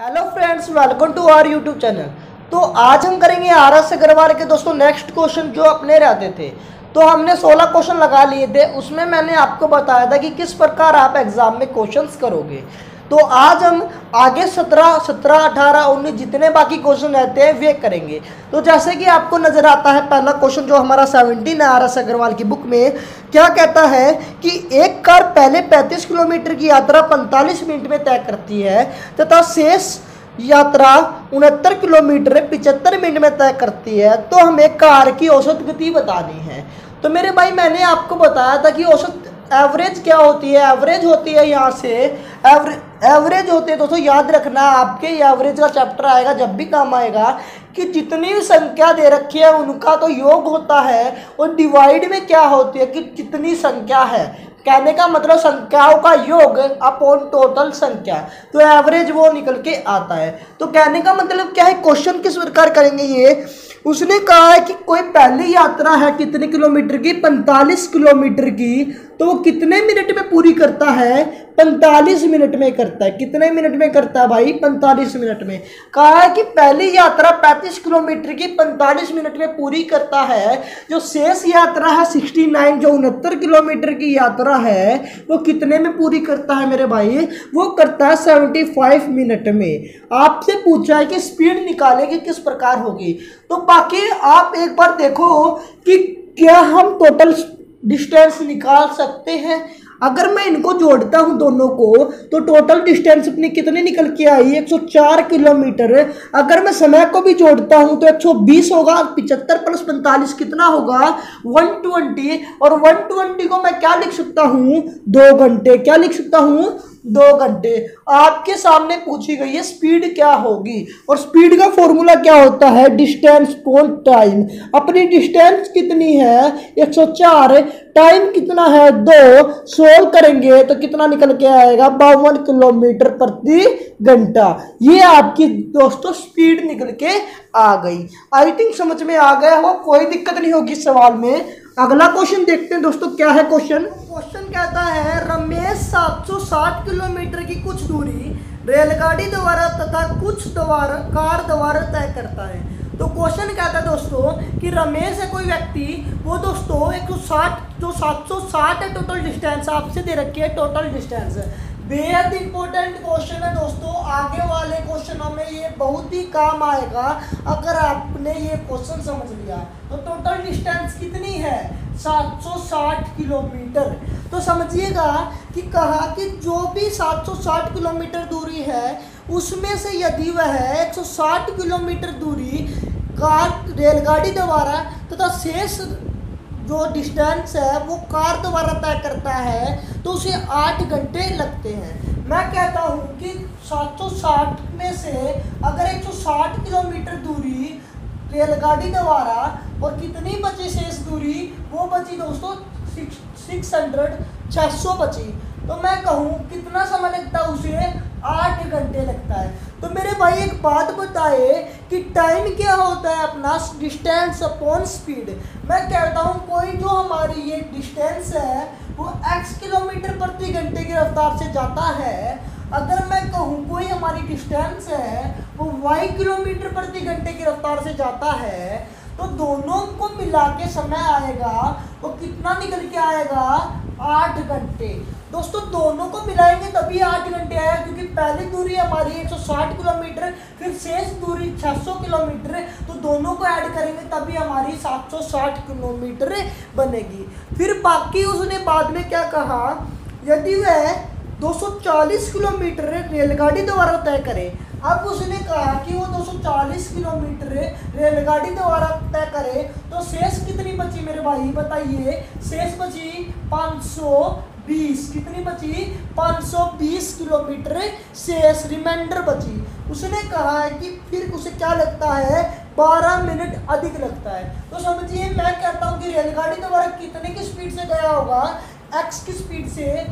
Hello friends, welcome to our YouTube channel. तो आज हम करेंगे RS अग्रवाल के दोस्तों नेक्स्ट क्वेश्चन जो अपने रहते थे। तो हमने 16 क्वेश्चन लगा लिए थे, उसमें मैंने आपको बताया था कि किस प्रकार आप एग्जाम में क्वेश्चंस करोगे। तो आज हम आगे 17, 18, 19 जितने बाकी क्वेश्चन रहते हैं वे करेंगे। तो जैसे कि आपको नजर आता है पहला क्वेश्चन जो हमारा 17 है RS अग्रवाल की बुक में, क्या कहता है कि एक कार पहले 35 किलोमीटर की यात्रा 45 मिनट में तय करती है तथा शेष यात्रा 69 किलोमीटर 75 मिनट में तय करती है। तो हमें कार की औसत गति बतानी है। तो मेरे भाई मैंने आपको बताया था कि औसत एवरेज क्या होती है। एवरेज होती है यहाँ से एवरेज होती है दोस्तों, याद रखना आपके एवरेज का चैप्टर आएगा जब भी काम आएगा कि जितनी भी संख्या दे रखी है उनका तो योग होता है और डिवाइड में क्या होती है कि कितनी संख्या है। कहने का मतलब संख्याओं का योग अपॉन टोटल संख्या, तो एवरेज वो निकल के आता है। तो कहने का मतलब क्या है, क्वेश्चन किस प्रकार करेंगे ये। उसने कहा है कि कोई पहली यात्रा है कितने किलोमीटर की, 45 किलोमीटर की, तो वो कितने मिनट में पूरी करता है, 45 मिनट में करता है। कितने मिनट में करता है भाई, 45 मिनट में। कहा है कि पहली यात्रा 35 किलोमीटर की 45 मिनट में पूरी करता है। जो शेष यात्रा है 69 जो 69 किलोमीटर की यात्रा है वो कितने में पूरी करता है मेरे भाई, वो करता है 75 मिनट में। आपसे पूछा है कि स्पीड निकाले कि किस प्रकार होगी। तो बाकी आप एक बार देखो कि क्या हम टोटल डिस्टेंस निकाल सकते हैं। अगर मैं इनको जोड़ता हूं दोनों को तो टोटल डिस्टेंस अपनी कितनी निकल के आई, 104 किलोमीटर। अगर मैं समय को भी जोड़ता हूं तो 120 होगा, 75 + 45 कितना होगा, 120। और 120 को मैं क्या लिख सकता हूं, 2 घंटे। क्या लिख सकता हूं, 2 घंटे। आपके सामने पूछी गई है स्पीड क्या होगी, और स्पीड का फॉर्मूला क्या होता है, डिस्टेंस अपॉन टाइम। अपनी डिस्टेंस कितनी है, 104, टाइम कितना है 2, सोल्व करेंगे तो कितना निकल के आएगा, 52 किलोमीटर प्रति घंटा। ये आपकी दोस्तों स्पीड निकल के आ गई। आई थिंक समझ में आ गया हो, कोई दिक्कत नहीं होगी सवाल में। अगला क्वेश्चन देखते हैं दोस्तों क्या है क्वेश्चन। क्वेश्चन कहता है रमेश 760 किलोमीटर की कुछ दूरी रेलगाड़ी द्वारा तथा कुछ कार द्वारा तय करता है। तो क्वेश्चन कहता है दोस्तों कि रमेश है कोई व्यक्ति, वो दोस्तों 160 जो 760 है टोटल डिस्टेंस आपसे दे रखी है, टोटल डिस्टेंस। बेहद इंपॉर्टेंट क्वेश्चन है दोस्तों, आगे वाले क्वेश्चनों में ये बहुत ही काम आएगा अगर आपने ये क्वेश्चन समझ लिया। तो टोटल डिस्टेंस कितनी है, 760 किलोमीटर। तो समझिएगा कि कहा कि जो भी 760 किलोमीटर दूरी है उसमें से यदि वह 160 किलोमीटर दूरी कार रेलगाड़ी द्वारा तथा शेष जो डिस्टेंस है वो कार द्वारा तय करता है तो उसे 8 घंटे लगते हैं। मैं कहता हूँ कि 760 में से अगर 160 किलोमीटर दूरी रेलगाड़ी द्वारा और कितनी बची शेष दूरी, वो बची दोस्तों 600 बची। तो मैं कहूँ कितना समय लगता है उसे, 8 घंटे लगता है। तो मेरे भाई एक बात बताए कि टाइम क्या होता है अपना, डिस्टेंस अपॉन स्पीड। मैं कहता हूँ कोई जो हमारी ये डिस्टेंस है वो x किलोमीटर प्रति घंटे की रफ्तार से जाता है। अगर मैं कहूँ कोई हमारी डिस्टेंस है वो y किलोमीटर प्रति घंटे की रफ्तार से जाता है, तो दोनों को मिला के समय आएगा वो कितना निकल के आएगा, 8 घंटे। दोस्तों दोनों को मिलाएंगे तभी 8 घंटे आएगा, क्योंकि पहली दूरी हमारी 160 किलोमीटर, फिर शेष दूरी 600 किलोमीटर, तो दोनों को ऐड करेंगे तभी हमारी 760 किलोमीटर बनेगी। फिर बाकी उसने बाद में क्या कहा, यदि वह 240 किलोमीटर रेलगाड़ी द्वारा तय करे। अब उसने कहा कि वो 240 किलोमीटर रेलगाड़ी द्वारा तय करे तो शेष कितनी बची मेरे भाई बताइए, शेष बची 520। कितनी बची, 520 किलोमीटर शेष रिमाइंडर बची। उसने कहा है कि फिर उसे क्या लगता है, 12 मिनट अधिक लगता है। तो समझिए मैं कहता हूँ कि रेलगाड़ी द्वारा कितने की स्पीड से गया होगा, x की स्पीड से,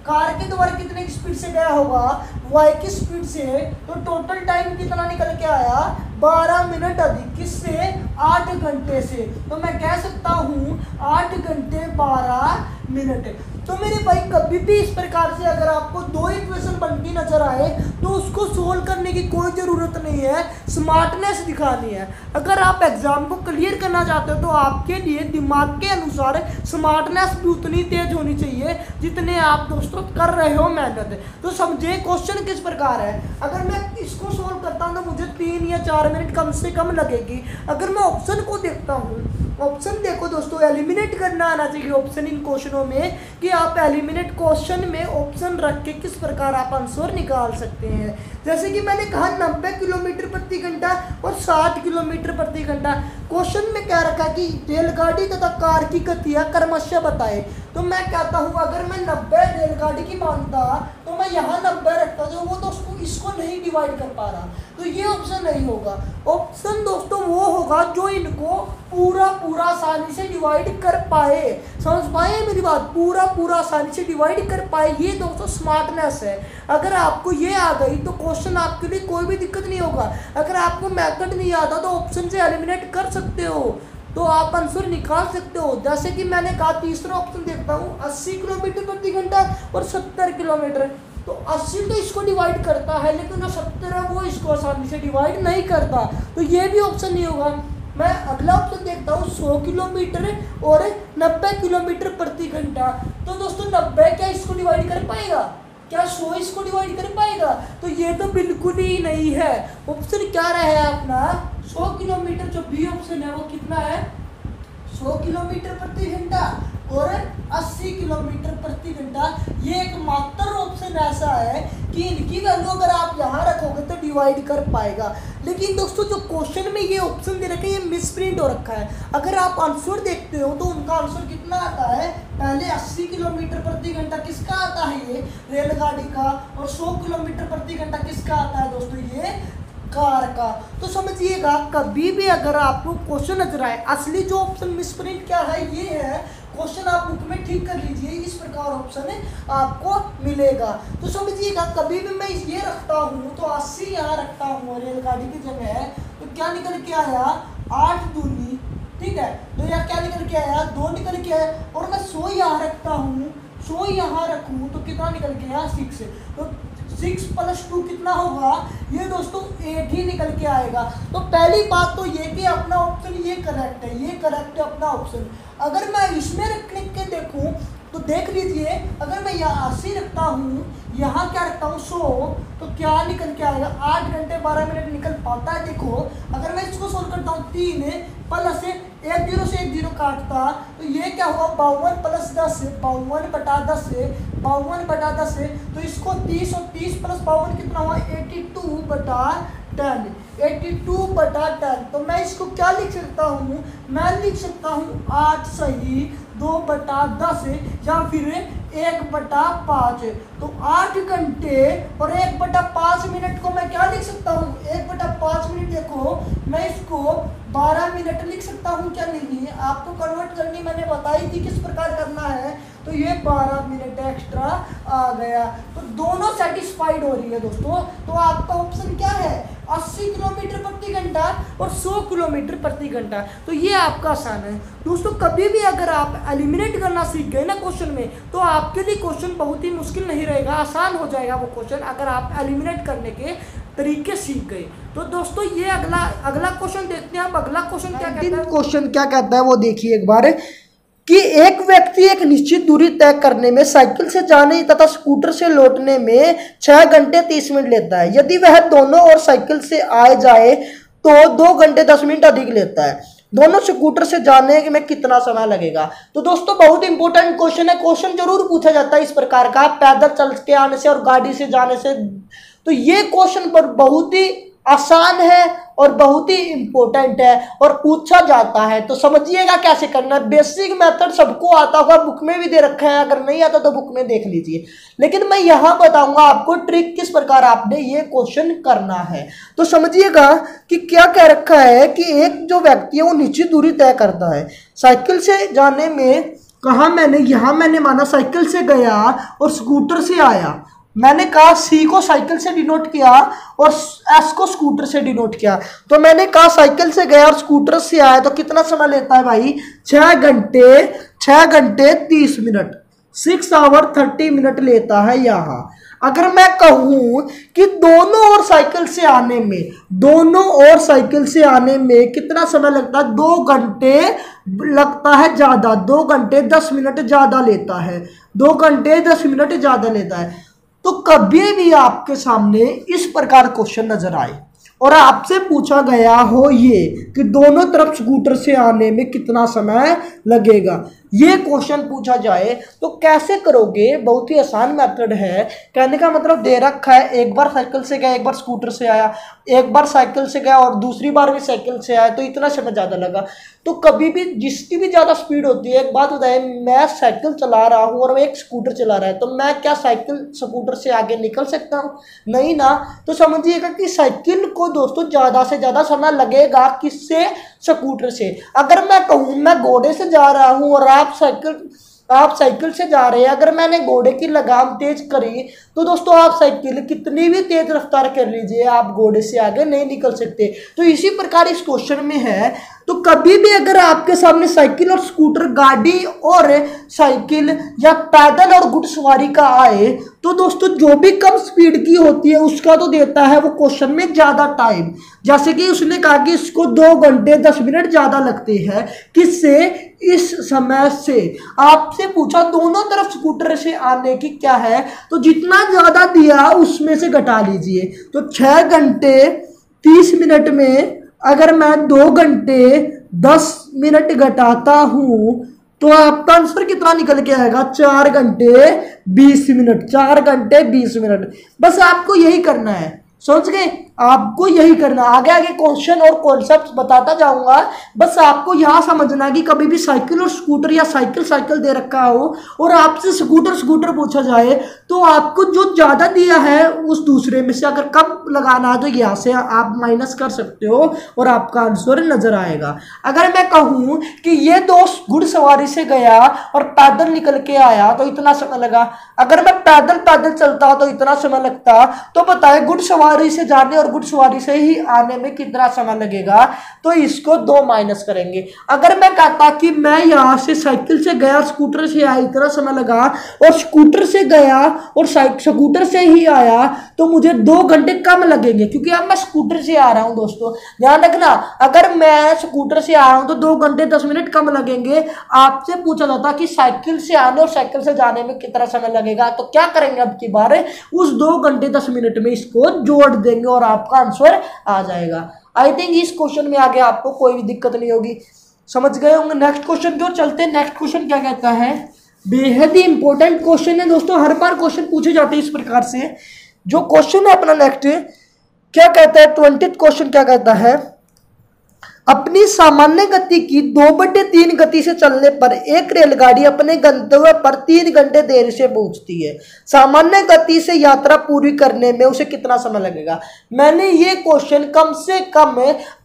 कार के द्वारा कितने की स्पीड से गया होगा, y की स्पीड से। तो टोटल टाइम कितना निकल के आया, 12 मिनट अधिक, किससे, 8 घंटे से। तो मैं कह सकता हूँ 8 घंटे 12 मिनट। तो मेरे भाई कभी भी इस प्रकार से अगर आपको दो इक्वेशन बनती नजर आए तो तो उसको सोल्व करने की कोई ज़रूरत नहीं है, स्मार्टनेस दिखानी है। अगर आप एग्ज़ाम को क्लियर करना चाहते हो तो आपके लिए दिमाग के अनुसार स्मार्टनेस भी उतनी तेज होनी चाहिए जितने आप दोस्तों कर रहे हो मेहनत। तो समझे क्वेश्चन किस प्रकार है। अगर मैं इसको सोल्व करता हूँ तो मुझे 3 या 4 मिनट कम से कम लगेगी। अगर मैं ऑप्शन को देखता हूँ, ऑप्शन देखो दोस्तों, एलिमिनेट करना आना चाहिए ऑप्शन इन क्वेश्चनों में, कि आप एलिमिनेट क्वेश्चन में ऑप्शन रख के किस प्रकार आप आंसर निकाल सकते हैं। जैसे कि मैंने कहा 90 किलोमीटर प्रति घंटा और 60 किलोमीटर प्रति घंटा। क्वेश्चन में क्या रखा कि रेलगाड़ी तथा कार की गतियाँ क्रमशः बताए। तो मैं कहता हूँ अगर मैं 90 रेलगाड़ी की मानता तो मैं यहाँ 90 रखता, जो वो दोस्तों इसको नहीं डिवाइड कर पा रहा, तो ये ऑप्शन नहीं होगा। ऑप्शन दोस्तों वो होगा जो इनको पूरा आसानी से डिवाइड कर पाए। समझ पाए मेरी बात, पूरा आसानी से डिवाइड कर पाए, ये दोस्तों स्मार्टनेस है। अगर आपको ये आ गई तो क्वेश्चन आपके लिए कोई भी दिक्कत नहीं होगा। अगर आपको मेथड नहीं आता तो ऑप्शन से एलिमिनेट कर सकते हो, तो आप आंसर निकाल सकते हो। जैसे कि मैंने कहा तीसरा ऑप्शन देखता हूँ 80 किलोमीटर प्रति घंटा और 70 किलोमीटर। तो 80 तो इसको डिवाइड करता है, लेकिन जो 70 है वो इसको आसानी से डिवाइड नहीं करता, तो ये भी ऑप्शन नहीं होगा। मैं अगला ऑप्शन देखता हूँ 100 किलोमीटर और 90 किलोमीटर प्रति घंटा। तो दोस्तों 90 क्या इसको डिवाइड कर पाएगा? क्या 100 इसको डिवाइड कर पाएगा? तो ये तो बिल्कुल ही नहीं है। ऑप्शन क्या रहा है अपना 100 किलोमीटर, जो बी ऑप्शन है वो कितना है 100 किलोमीटर प्रति घंटा और 80 किलोमीटर प्रति घंटा। ये एकमात्र ऑप्शन ऐसा है कि इनकी वैल्यू अगर आप यहाँ रखोगे तो डिवाइड कर पाएगा। लेकिन दोस्तों जो क्वेश्चन में ये ऑप्शन दे रखा है ये मिसप्रिंट हो रखा है। अगर आप आंसर देखते हो तो उनका आंसर कितना आता है, पहले 80 किलोमीटर प्रति घंटा किसका आता है ये रेलगाड़ी का, और 100 किलोमीटर प्रति घंटा किसका आता है दोस्तों ये कार का। तो समझिएगा कभी भी अगर आपको क्वेश्चन नजर आए, असली जो ऑप्शन मिसप्रिंट क्या है ये है, क्वेश्चन आप बुक में ठीक कर लीजिए, इस प्रकार ऑप्शन आपको मिलेगा। तो समझिएगा कभी भी मैं ये रखता हूँ तो 80 यहाँ रखता हूँ रेलगाड़ी की जगह, तो क्या निकल के आया 8 दूनी, ठीक है। तो यह क्या निकल के आया 2 निकल के आया, और मैं 100 यहाँ रखता हूँ, 100 यहाँ रखूँ तो कितना निकल के आया 6। तो 6 + 2 कितना होगा, ये दोस्तों 8 ही निकल के आएगा। तो पहली बात तो ये कि अपना ऑप्शन ये करेक्ट है, ये करेक्ट है अपना ऑप्शन। अगर मैं इसमें लिख के देखूं तो देख लीजिए, अगर मैं यहाँ 80 रखता हूँ, यहाँ क्या रखता हूँ 100, तो क्या निकल के आएगा 8 घंटे 12 मिनट निकल पाता है। देखो अगर मैं इसको सोल्व करता हूँ 3 प्लस 1 0 से 1 0 काटता, तो ये क्या हुआ 52 + 10, 52/10 से 52/10 से, तो इसको 30 और 30 + 52 कितना हुआ 82/10, 82/10। तो मैं इसको क्या लिख सकता हूँ, मैं लिख सकता हूँ 8 सही 2/10 या फिर 1/5। तो 8 घंटे और 1/5 मिनट को मैं क्या लिख सकता हूँ 1/5 मिनट। देखो मैं इसको 12 मिनट लिख सकता हूँ, क्या नहीं, आपको कन्वर्ट करनी मैंने बताई थी किस प्रकार करना है। तो ये 12 मिनट एक्स्ट्रा आ गया, तो दोनों सेटिस्फाइड हो रही है दोस्तों। तो आपका ऑप्शन क्या है 80 किलोमीटर प्रति घंटा और 100 किलोमीटर प्रति घंटा। तो ये आपका आसान है दोस्तों। कभी भी अगर आप एलिमिनेट करना सीख गए ना क्वेश्चन में, तो आपके लिए क्वेश्चन बहुत ही मुश्किल नहीं रहेगा, आसान हो जाएगा वो क्वेश्चन अगर आप एलिमिनेट करने के तरीके सीख गए। तो दोस्तों ये अगला क्वेश्चन देखते हैं। आप अगला क्वेश्चन क्या कहता है, क्वेश्चन क्या कहता है वो देखिए एक बार, कि एक व्यक्ति एक निश्चित दूरी तय करने में साइकिल से जाने तथा स्कूटर से लौटने में 6 घंटे 30 मिनट लेता है। यदि वह दोनों और साइकिल से आए जाए तो 2 घंटे 10 मिनट अधिक लेता है। दोनों स्कूटर से जाने में कितना समय लगेगा। तो दोस्तों बहुत इंपॉर्टेंट क्वेश्चन है, क्वेश्चन जरूर पूछा जाता है इस प्रकार का, पैदल चल के आने से और गाड़ी से जाने से। तो ये क्वेश्चन पर बहुत ही आसान है और बहुत ही इंपॉर्टेंट है और पूछा जाता है। तो समझिएगा कैसे करना है। बेसिक मेथड सबको आता होगा, बुक में भी दे रखा है, अगर नहीं आता तो बुक में देख लीजिए। लेकिन मैं यहाँ बताऊंगा आपको ट्रिक किस प्रकार आपने ये क्वेश्चन करना है। तो समझिएगा कि क्या कह रखा है कि एक जो व्यक्ति है वो निश्चित दूरी तय करता है साइकिल से जाने में। कहा मैंने, यहाँ मैंने माना साइकिल से गया और स्कूटर से आया। मैंने कहा सी को साइकिल से डिनोट किया और एस को स्कूटर से डिनोट किया। तो मैंने कहा साइकिल से गया और स्कूटर से आया तो कितना समय लेता है भाई 6 घंटे 30 मिनट, 6 आवर 30 मिनट लेता है यहाँ। अगर मैं कहूं कि दोनों ओर साइकिल से आने में कितना समय लगता है, 2 घंटे लगता है ज्यादा, 2 घंटे 10 मिनट ज्यादा लेता है, 2 घंटे 10 मिनट ज्यादा लेता है। तो कभी भी आपके सामने इस प्रकार क्वेश्चन नजर आए और आपसे पूछा गया हो ये कि दोनों तरफ स्कूटर से आने में कितना समय लगेगा, ये क्वेश्चन पूछा जाए तो कैसे करोगे? बहुत ही आसान मेथड है। कहने का मतलब दे रखा है, एक बार साइकिल से गया, एक बार स्कूटर से आया, एक बार साइकिल से गया और दूसरी बार भी साइकिल से आया, तो इतना समय ज़्यादा लगा। तो कभी भी जिसकी भी ज़्यादा स्पीड होती है, एक बात बताए, मैं साइकिल चला रहा हूँ और एक स्कूटर चला रहा है, तो मैं क्या साइकिल स्कूटर से आगे निकल सकता हूँ? नहीं ना। तो समझिएगा कि साइकिल को दोस्तों ज़्यादा से ज़्यादा समय लगेगा किससे? स्कूटर से। अगर मैं कहूँ मैं घोड़े से जा रहा हूँ और आप साइकिल से जा रहे हैं, अगर मैंने घोड़े की लगाम तेज करी तो दोस्तों आप साइकिल कितनी भी तेज रफ्तार कर लीजिए, आप घोड़े से आगे नहीं निकल सकते। तो इसी प्रकार इस क्वेश्चन में है। तो कभी भी अगर आपके सामने साइकिल और स्कूटर, गाड़ी और साइकिल या पैदल और घुड़सवारी का आए, तो दोस्तों जो भी कम स्पीड की होती है उसका तो देता है वो क्वेश्चन में ज्यादा टाइम। जैसे कि उसने कहा कि इसको 2 घंटे 10 मिनट ज्यादा लगते हैं, किससे? इस समय से। आपसे पूछा दोनों तरफ स्कूटर से आने की क्या है, तो जितना ज्यादा दिया उसमें से घटा लीजिए। तो 6 घंटे 30 मिनट में अगर मैं 2 घंटे 10 मिनट घटाता हूं तो आपका आंसर कितना निकल के आएगा? 4 घंटे 20 मिनट। 4 घंटे 20 मिनट। बस आपको यही करना है, समझ गए? आपको यही करना। आगे आगे क्वेश्चन और कॉन्सेप्ट बताता जाऊंगा, बस आपको यहां समझना है कि कभी भी साइकिल और स्कूटर या साइकिल दे रखा हो और आपसे स्कूटर पूछा जाए तो आपको जो ज्यादा दिया है उस दूसरे में से अगर कम लगाना है तो यहां से आप माइनस कर सकते हो और आपका आंसर नजर आएगा। अगर मैं कहूं कि ये दोस्त घुड़सवारी से गया और पैदल निकल के आया तो इतना समय लगा, अगर मैं पैदल चलता तो इतना समय लगता, तो बताए घुड़सवारी से जाने और घुड़सवारी से ही आने में कितना समय लगेगा? तो इसको 2 माइनस करेंगे। अगर मैं कहता कि मैं यहां से साइकिल से गया, स्कूटर से आया, इतना समय लगा, और स्कूटर से गया और स्कूटर से ही आया, तो मुझे 2 घंटे कम लगेंगे क्योंकि अब मैं स्कूटर से आ रहा हूं। दोस्तों ध्यान रखना, अगर मैं स्कूटर से आ रहा हूं तो 2 घंटे 10 मिनट कम लगेंगे। आपसे पूछा जाता कि साइकिल से आने और साइकिल से जाने में कितना समय लगेगा, तो क्या करेंगे अब की बार? उस 2 घंटे 10 मिनट में इसको जोड़ देंगे और आपका आंसर आ जाएगा। आई थिंक इस क्वेश्चन में आगे आपको कोई भी दिक्कत नहीं होगी, समझ गए होंगे। नेक्स्ट क्वेश्चन की ओर चलते हैं। नेक्स्ट क्वेश्चन क्या कहता है? बेहद ही इंपॉर्टेंट क्वेश्चन है दोस्तों, हर बार क्वेश्चन पूछे जाते हैं इस प्रकार से। जो क्वेश्चन है अपना नेक्स्ट क्या कहता है? 20th क्वेश्चन क्या कहता है? अपनी सामान्य गति की 2/3 गति से चलने पर एक रेलगाड़ी अपने गंतव्य पर 3 घंटे देर से पहुंचती है। सामान्य गति से यात्रा पूरी करने में उसे कितना समय लगेगा? मैंने ये क्वेश्चन कम से कम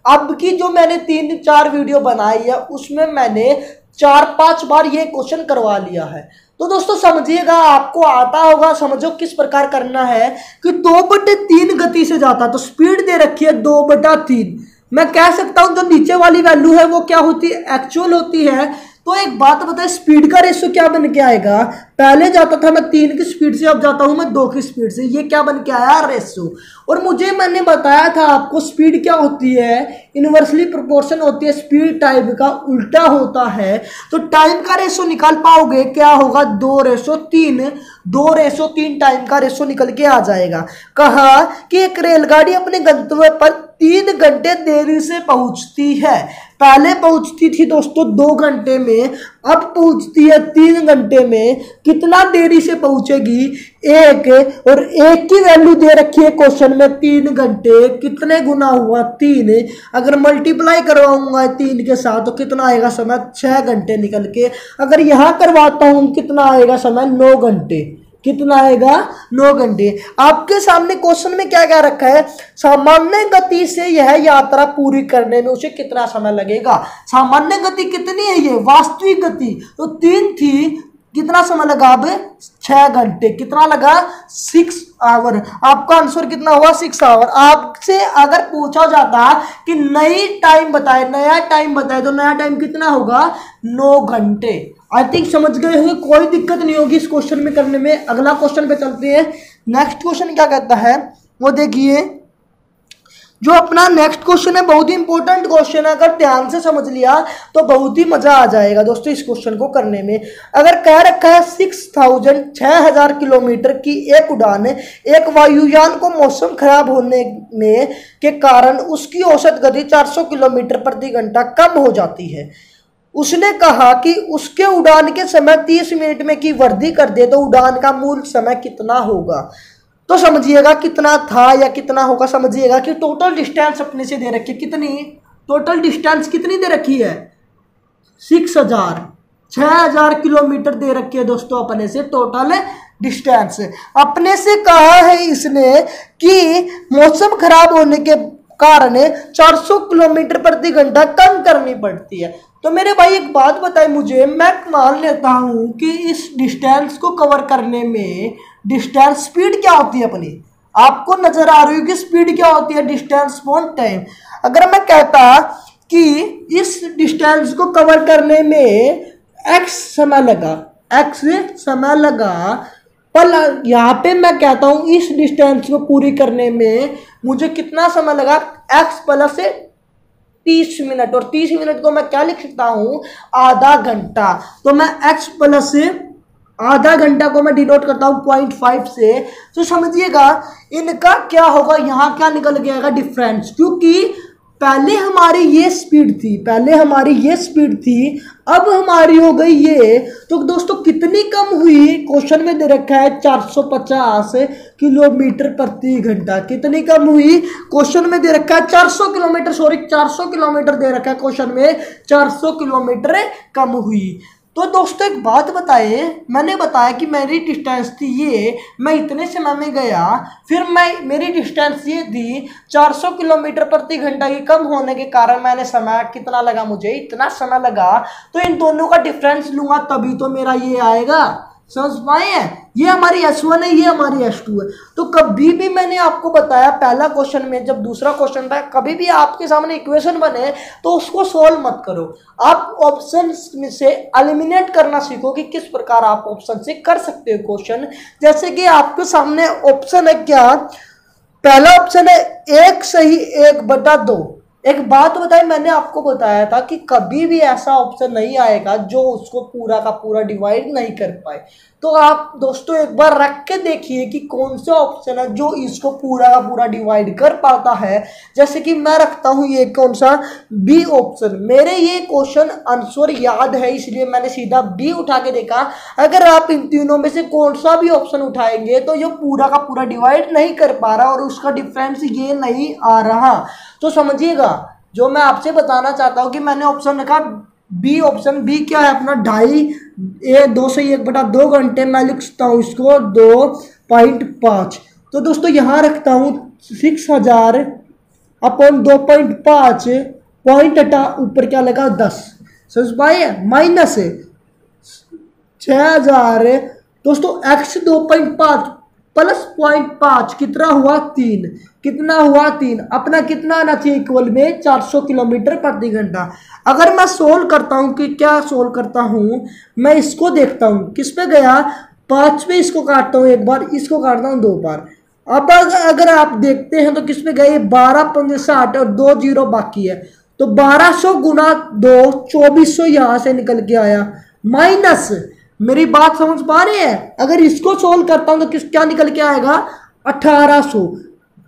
अब की जो मैंने 3-4 वीडियो बनाई है उसमें मैंने 4-5 बार ये क्वेश्चन करवा लिया है। तो दोस्तों समझिएगा, आपको आता होगा, समझो किस प्रकार करना है कि 2/3 गति से जाता, तो स्पीड दे रखी है 2/3। मैं कह सकता हूं जो नीचे वाली वैल्यू है वो क्या होती है? एक्चुअल होती है। तो एक बात बताए, स्पीड का रेशियो क्या बन के आएगा? पहले जाता था मैं 3 की स्पीड से, अब जाता हूं मैं 2 की स्पीड से। ये क्या बन के आया? रेशियो। और मैंने बताया था आपको स्पीड क्या होती है? इनवर्सली प्रोपोर्शन होती है, स्पीड टाइम का उल्टा होता है। तो टाइम का रेशियो निकाल पाओगे, क्या होगा? 2:3। 2:3 टाइम का रेशियो निकल के आ जाएगा। कहा कि एक रेलगाड़ी अपने गंतव्य पर 3 घंटे देरी से पहुंचती है। पहले पहुंचती थी दोस्तों 2 घंटे में, अब पहुंचती है 3 घंटे में। कितना देरी से पहुंचेगी? 1, और 1 की वैल्यू दे रखी है क्वेश्चन में 3 घंटे। कितने गुना हुआ? 3। अगर मल्टीप्लाई करवाऊंगा 3 के साथ तो कितना आएगा समय? 6 घंटे निकल के। अगर यहां करवाता हूं कितना आएगा समय? 9 घंटे। कितना आएगा? 9 घंटे। आपके सामने क्वेश्चन में क्या क्या रखा है? सामान्य गति से यह यात्रा पूरी करने में उसे कितना समय लगेगा? सामान्य गति कितनी है? ये वास्तविक गति तो 3 थी, कितना समय लगा? अब 6 घंटे। कितना लगा? 6 आवर। आपका आंसर कितना हुआ? 6 आवर। आपसे अगर पूछा जाता कि नया टाइम बताए तो नया टाइम कितना होगा? 9 घंटे। आई थिंक समझ गए होंगे, कोई दिक्कत नहीं होगी इस क्वेश्चन में करने में। अगला क्वेश्चन पे चलते हैं। नेक्स्ट क्वेश्चन क्या कहता है वो देखिए। जो अपना नेक्स्ट क्वेश्चन है बहुत ही इंपॉर्टेंट क्वेश्चन है, अगर ध्यान से समझ लिया तो बहुत ही मजा आ जाएगा दोस्तों इस क्वेश्चन को करने में। अगर कह रखा है 6000 किलोमीटर की एक उड़ान है, एक वायुयान को मौसम खराब होने में के कारण उसकी औसत गति 400 किलोमीटर प्रति घंटा कम हो जाती है। उसने कहा कि उसके उड़ान के समय 30 मिनट में की वृद्धि कर दे तो उड़ान का मूल समय कितना होगा। तो समझिएगा कितना था या कितना होगा, समझिएगा कि टोटल डिस्टेंस अपने से दे रखी है। कितनी टोटल डिस्टेंस कितनी दे रखी है? 6000 किलोमीटर दे रखी है दोस्तों अपने से टोटल डिस्टेंस। अपने से कहा है इसने कि मौसम खराब होने के कारण 400 किलोमीटर प्रति घंटा कम करनी पड़ती है। तो मेरे भाई एक बात बताए मुझे, मैं मान लेता हूं कि इस डिस्टेंस को कवर करने में डिस्टेंस स्पीड क्या होती है अपनी, आपको नजर आ रही है कि स्पीड क्या होती है, डिस्टेंस अपॉन टाइम। अगर मैं कहता कि इस डिस्टेंस को कवर करने में x समय लगा, पर यहाँ पे मैं कहता हूँ इस डिस्टेंस को पूरी करने में मुझे कितना समय लगा, x प्लस 30 मिनट। और 30 मिनट को मैं क्या लिख सकता हूँ, आधा घंटा। तो मैं x प्लस आधा घंटा को मैं डिनोट करता हूँ 0.5 से। तो समझिएगा इनका क्या होगा, यहाँ क्या निकल गया डिफरेंस, क्योंकि पहले हमारी ये स्पीड थी, अब हमारी हो गई ये। तो दोस्तों कितनी कम हुई, क्वेश्चन में दे रखा है 450 किलोमीटर प्रति घंटा। कितनी कम हुई, क्वेश्चन में दे रखा है 400 किलोमीटर दे रखा है क्वेश्चन में, 400 किलोमीटर कम हुई। तो दोस्तों एक बात बताए, मैंने बताया कि मेरी डिस्टेंस थी ये, मैं इतने समय में गया, फिर मेरी डिस्टेंस ये थी 400 किलोमीटर प्रति घंटा की कम होने के कारण मैंने समय कितना लगा, मुझे इतना समय लगा। तो इन दोनों का डिफरेंस लूंगा तभी तो मेरा ये आएगा। समझ पाए हैं, ये हमारी S1 है, ये हमारी S2 है। तो कभी भी मैंने आपको बताया पहला क्वेश्चन में, जब दूसरा क्वेश्चन था, कभी भी आपके सामने इक्वेशन बने तो उसको सोल्व मत करो, आप ऑप्शन में से एलिमिनेट करना सीखो कि किस प्रकार आप ऑप्शन से कर सकते हो क्वेश्चन। जैसे कि आपके सामने ऑप्शन है क्या, पहला ऑप्शन है 1 सही 1/2। एक बात बताए, मैंने आपको बताया था कि कभी भी ऐसा ऑप्शन नहीं आएगा जो उसको पूरा का पूरा डिवाइड नहीं कर पाए। तो आप दोस्तों एक बार रख के देखिए कि कौन सा ऑप्शन है जो इसको पूरा का पूरा डिवाइड कर पाता है। जैसे कि मैं रखता हूं ये कौन सा, बी ऑप्शन। मेरे ये क्वेश्चन आंसर याद है इसलिए मैंने सीधा बी उठा के देखा। अगर आप इन तीनों में से कौन सा भी ऑप्शन उठाएंगे तो ये पूरा का पूरा डिवाइड नहीं कर पा रहा और उसका डिफरेंस ये नहीं आ रहा। तो समझिएगा जो मैं आपसे बताना चाहता हूं कि मैंने ऑप्शन रखा बी ऑप्शन। बी क्या है अपना, 2 से 1/2 घंटे। मैं लिख सकता हूँ इसको 2.5। तो दोस्तों यहाँ रखता हूँ 6000 अपॉन 2.5, पॉइंट हटा ऊपर क्या लगा 10। समझ पाए, माइनस 6000 दोस्तों x 2.5 प्लस 0.5 कितना हुआ 3। कितना हुआ 3। अपना कितना आना चाहिए इक्वल में 400 किलोमीटर प्रति घंटा। अगर मैं सोल्व करता हूं कि क्या सोल्व करता हूं, मैं इसको देखता हूं किस पे गया 5 पे, इसको काटता हूं एक बार, इसको काटता हूं 2 बार। अब अगर आप देखते हैं तो किस पे गए 12 5 60 और 2 0 बाकी है। तो 1200 गुना 2 2400 यहां से निकल के आया माइनस। मेरी बात समझ पा रहे हैं, अगर इसको सोल्व करता हूं तो क्या निकल के आएगा 1800।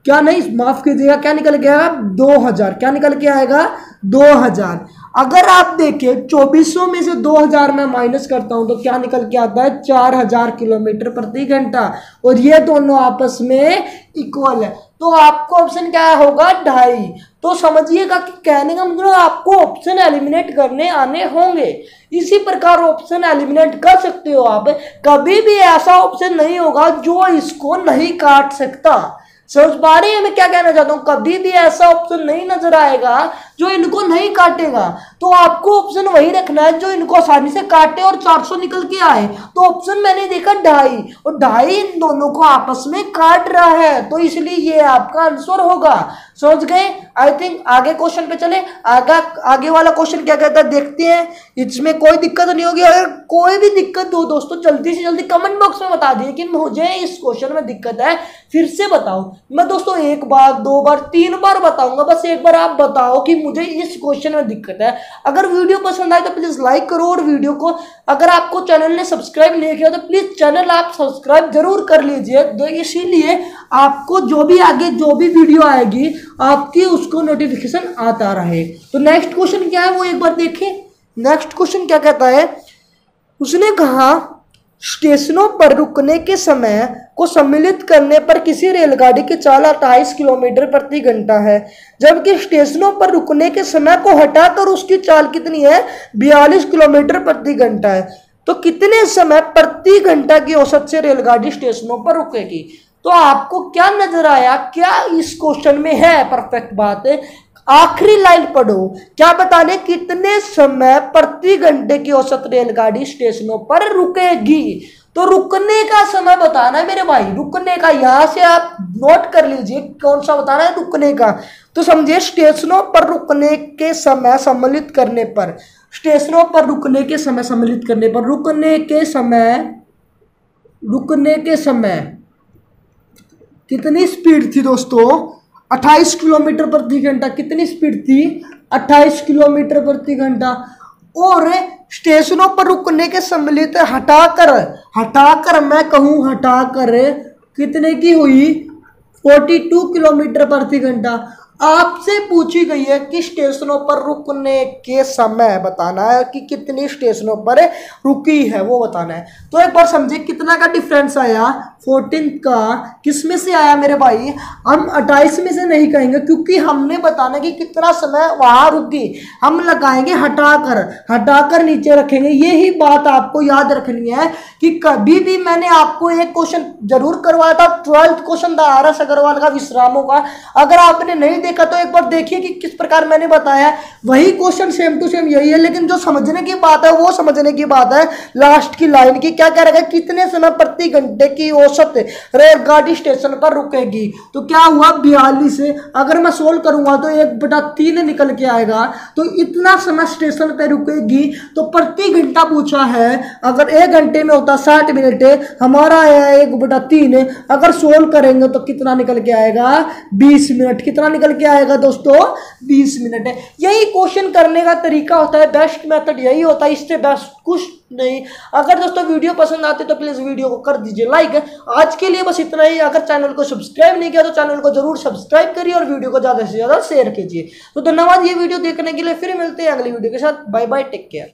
क्या नहीं, माफ कीजिएगा, क्या निकल के आएगा 2000। क्या निकल के आएगा 2000। अगर आप देखें 2400 में से 2000 में माइनस करता हूं तो क्या निकल के आता है 4000 किलोमीटर प्रति घंटा। और ये दोनों आपस में इक्वल है। तो आपको ऑप्शन क्या होगा 2.5। तो समझिएगा कि कहने का मतलब आपको ऑप्शन एलिमिनेट करने आने होंगे। इसी प्रकार ऑप्शन एलिमिनेट कर सकते हो आप। कभी भी ऐसा ऑप्शन नहीं होगा जो इसको नहीं काट सकता। समझ पा रही है मैं क्या कहना चाहता हूं, कभी भी ऐसा ऑप्शन नहीं नजर आएगा जो इनको नहीं काटेगा। तो तो आपको ऑप्शन वही रखना है जो इनको आसानी से काटे और 400 निकल के आए। तो ऑप्शन मैंने देखा 2.5, और 2.5 इन दोनों को आपस में काट रहा है, तो इसलिए ये आपका आंसर होगा। समझ गए? आई थिंक आगे क्वेश्चन पे चले। आगे वाला क्वेश्चन क्या कहता है देखते हैं, इसमें कोई दिक्कत नहीं होगी। अगर कोई भी दिक्कत हो दोस्तों जल्दी से जल्दी कमेंट बॉक्स में बता दिए कि मुझे इस क्वेश्चन में दिक्कत है, फिर से बताओ। मैं दोस्तों 1 बार 2 बार 3 बार बताऊंगा, बस एक बार आप बताओ कि मुझे इस क्वेश्चन में दिक्कत है। अगर वीडियो पसंद आए तो प्लीज लाइक करो, और वीडियो को अगर आपको चैनल ने सब्सक्राइब नहीं किया तो प्लीज चैनल आप सब्सक्राइब जरूर कर लीजिए, तो इसीलिए आपको जो भी आगे जो भी वीडियो आएगी आपकी उसको नोटिफिकेशन आता रहे। तो नेक्स्ट क्वेश्चन क्या है वो एक बार देखें। नेक्स्ट क्वेश्चन क्या कहता है, उसने कहा स्टेशनों पर रुकने के समय को सम्मिलित करने पर किसी रेलगाड़ी की चाल 28 किलोमीटर प्रति घंटा है, जबकि स्टेशनों पर रुकने के समय को हटाकर उसकी चाल कितनी है, 42 किलोमीटर प्रति घंटा है। तो कितने समय प्रति घंटा की औसत से रेलगाड़ी स्टेशनों पर रुकेगी? तो आपको क्या नजर आया, क्या इस क्वेश्चन में है परफेक्ट बात है? आखिरी लाइन पढ़ो, क्या बताने, कितने समय प्रति घंटे की औसत रेलगाड़ी स्टेशनों पर रुकेगी। तो रुकने का समय बताना है मेरे भाई, रुकने का। यहां से आप नोट कर लीजिए कौन सा बताना है, रुकने का। तो समझिए स्टेशनों पर रुकने के समय सम्मिलित करने पर, स्टेशनों पर रुकने के समय सम्मिलित करने पर, रुकने के समय कितनी स्पीड थी दोस्तों, 28 किलोमीटर प्रति घंटा। कितनी स्पीड थी, 28 किलोमीटर प्रति घंटा। और स्टेशनों पर रुकने के सम्मिलित हटाकर मैं कहूं हटाकर कितने की हुई, 42 किलोमीटर प्रति घंटा। आपसे पूछी गई है कि स्टेशनों पर रुकने के समय बताना है कि कितनी स्टेशनों पर रुकी है वो बताना है। तो एक बार समझिए कितना का डिफरेंस आया, 14 का किस में से आया मेरे भाई, हम 28 में से नहीं कहेंगे क्योंकि हमने बताना कि कितना समय वहां रुकी, हम लगाएंगे हटाकर नीचे रखेंगे। यही बात आपको याद रखनी है कि कभी भी मैंने आपको एक क्वेश्चन जरूर करवाया था, 12th क्वेश्चन था RS अग्रवाल का विश्रामों का। अगर आपने नहीं देखा तो एक बार देखिए कि किस प्रकार मैंने बताया। वही क्वेश्चन सेम टू सेम यही है, लेकिन जो समझने की बात है वो समझने की बात है लास्ट की लाइन की। क्या कह रहा है, कितने समय प्रति घंटे की औसत रेलगाड़ी स्टेशन पर रुकेगी। तो क्या हुआ 42 से, अगर मैं सोल्व करूंगा तो 1/3 निकल के आएगा। तो इतना समय स्टेशन पर रुकेगी। तो प्रति घंटा पूछा है, अगर 1 घंटे में होता 60 मिनट, हमारा आया 1/3। अगर सोल्व करेंगे तो कितना निकल के आएगा, 20 मिनट। कितना निकल के आएगा दोस्तों, 20 मिनट है। यही क्वेश्चन करने का तरीका होता है, बेस्ट मेथड यही होता है, इससे बेस्ट कुछ नहीं। अगर दोस्तों वीडियो पसंद आते तो प्लीज वीडियो को कर दीजिए लाइक। आज के लिए बस इतना ही। अगर चैनल को सब्सक्राइब नहीं किया तो चैनल को जरूर सब्सक्राइब करिए और वीडियो को ज्यादा से ज्यादा शेयर कीजिए। तो धन्यवाद ये वीडियो देखने के लिए। फिर मिलते हैं अगली वीडियो के साथ। Bye bye, take care.